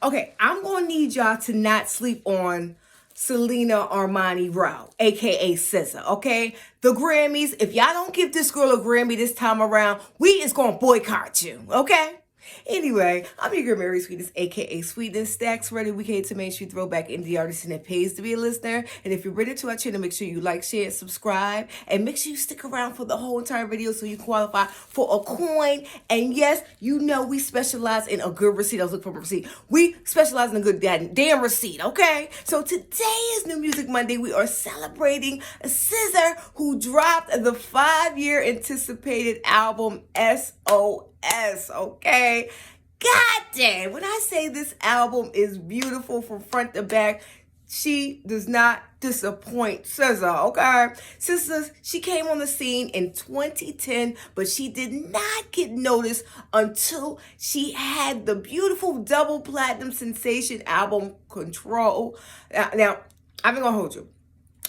Okay, I'm gonna need y'all to not sleep on Selena Armani Rowe, aka SZA. Okay, the Grammys. If y'all don't give this girl a Grammy this time around, we is gonna boycott you. Okay. Anyway, I'm your girl Mary Sweetness, aka Sweetness. Stacks ready. We came to Main Street Throwback Indie Artist, and it pays to be a listener. And if you're ready to our channel, make sure you like, share, and subscribe. And make sure you stick around for the whole entire video so you qualify for a coin. And yes, you know we specialize in a good receipt. I was looking for a receipt. We specialize in a good damn receipt, okay? So today is New Music Monday. We are celebrating SZA, who dropped the 5-year anticipated album SOS, okay? God damn, when I say this album is beautiful from front to back, she does not disappoint SZA, okay? SZA, she came on the scene in 2010, but she did not get noticed until she had the beautiful double platinum sensation album, Control. Now, I'm not gonna hold you.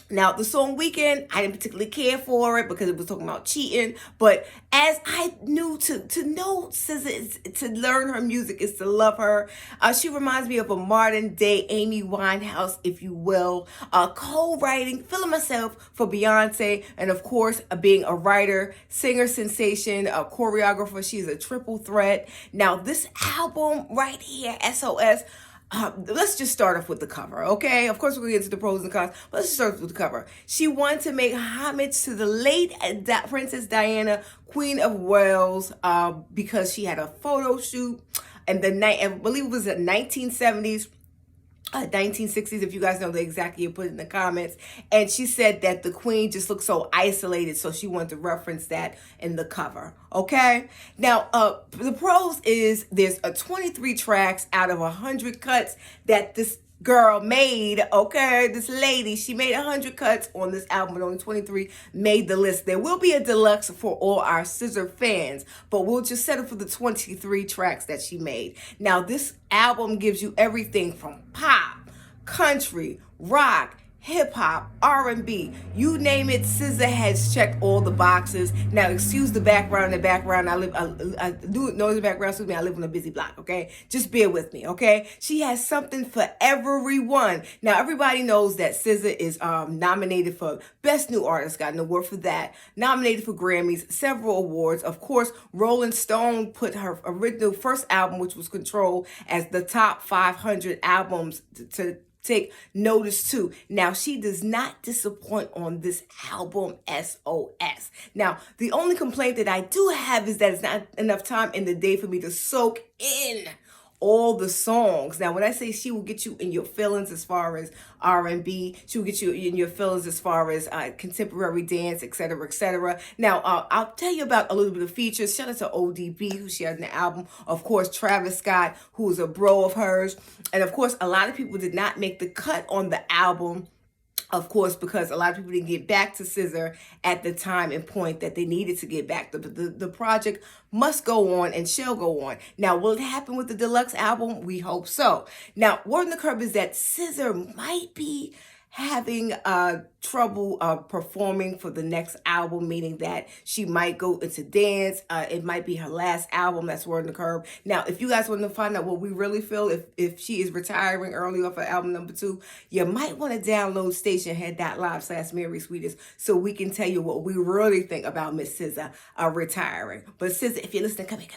Now, the song Weekend, I didn't particularly care for it because it was talking about cheating. But as I knew to know SZA, to learn her music is to love her. She reminds me of a modern day Amy Winehouse, if you will. Co-writing, feeling myself for Beyonce. And of course, being a writer, singer sensation, a choreographer. She's a triple threat. Now, this album right here, SOS, let's just start off with the cover, okay? Of course, we're going to get into the pros and cons, but let's just start with the cover. She wanted to make homage to the late Princess Diana, Queen of Wales, because she had a photo shoot in the night, I believe it was the 1970s. 1960s, if you guys know the exact year, put it in the comments. And she said that the queen just looked so isolated, so she wanted to reference that in the cover. Okay, now the pros is there's a 23 tracks out of 100 cuts that this girl made. Okay, this lady, she made 100 cuts on this album, but only 23 made the list. There will be a deluxe for all our SZA fans, but we'll just settle for the 23 tracks that she made. Now, this album gives you everything from pop, country, rock, hip-hop, R&B, you name it. SZA has checked all the boxes. Now, excuse the background. I do noise in the background. Excuse me, I live on a busy block, okay? Just bear with me, okay? She has something for everyone. Now, everybody knows that SZA is nominated for Best New Artist, got an award for that. Nominated for Grammys, several awards. Of course, Rolling Stone put her original first album, which was Control, as the top 500 albums to take notice to. Now, she does not disappoint on this album, SOS. Now, the only complaint that I do have is that it's not enough time in the day for me to soak in all the songs. Now, when I say she will get you in your feelings as far as R&B, she will get you in your feelings as far as contemporary dance, etc., etc. Now, I'll tell you about a little bit of features. Shout out to ODB, who she had in the album. Of course, Travis Scott, who is a bro of hers. And of course, a lot of people did not make the cut on the album, of course, because a lot of people didn't get back to SZA at the time and point that they needed to get back. The project must go on and shall go on. Now, will it happen with the deluxe album? We hope so. Now, word on the curb is that SZA might be having trouble performing for the next album, meaning that she might go into dance. It might be her last album. That's word on the curb. Now, if you guys want to find out what we really feel, if she is retiring early off of album number 2, you might want to download stationhead.live/Mary Sweetest so we can tell you what we really think about Miss SZA retiring. But SZA, if you're listening, come here.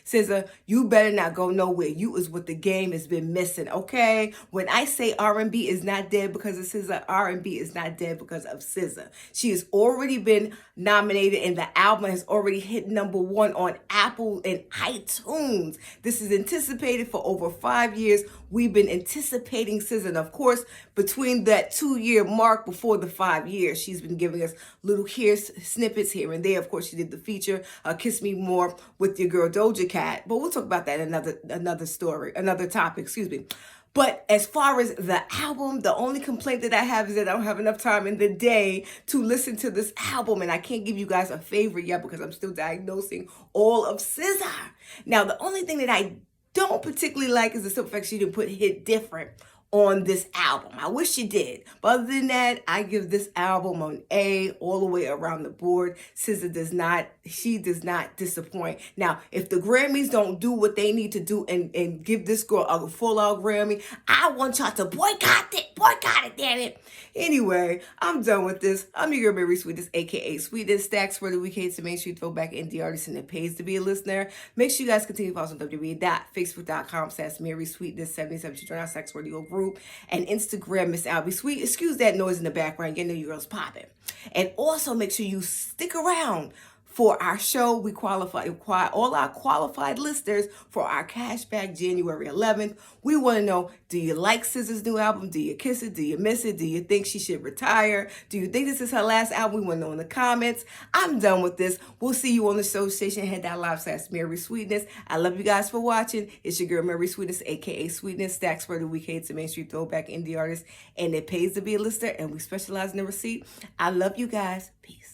SZA, you better not go nowhere. You is what the game has been missing, okay? When I say R&B is not dead because of SZA, R&B is not dead because of SZA. She has already been nominated and the album has already hit #1 on Apple and iTunes. This is anticipated for over 5 years. We've been anticipating SZA. And of course, between that 2-year mark before the 5 years, she's been giving us little snippets here and there. Of course, she did the feature, Kiss Me More, with your girl Doja Cat. But we'll talk about that in another topic, excuse me. But as far as the album, the only complaint that I have is that I don't have enough time in the day to listen to this album. And I can't give you guys a favorite yet because I'm still diagnosing all of SZA. Now, the only thing that I don't particularly like is the simple fact she didn't put Hit Different on this album. I wish you did. But other than that, I give this album an A all the way around the board. SZA does not disappoint. Now, if the Grammys don't do what they need to do and give this girl a full out Grammy, I want y'all to boycott it, damn it. Anyway, I'm done with this. I'm your girl, Mary Sweetness, aka Sweetness. Stacks for the weekend to Main Street Throwback Indie Artist, and it pays to be a listener. Make sure you guys continue to follow us on www.facebook.com/Mary Sweetness 77 to join our Sex Radio group, and Instagram, Miss Albie Sweet. Excuse that noise in the background. You know your girl's popping. And also make sure you stick around for our show. We qualify all our qualified listeners for our cashback January 11th. We want to know, do you like SZA's new album? Do you kiss it? Do you miss it? Do you think she should retire? Do you think this is her last album? We want to know in the comments. I'm done with this. We'll see you on the show station. Head.live/Mary Sweetness. I love you guys for watching. It's your girl, Mary Sweetness, aka Sweetness. Stacks for the weekend to Main Street Throwback Indie Artist, and it pays to be a listener, and we specialize in the receipt. I love you guys. Peace.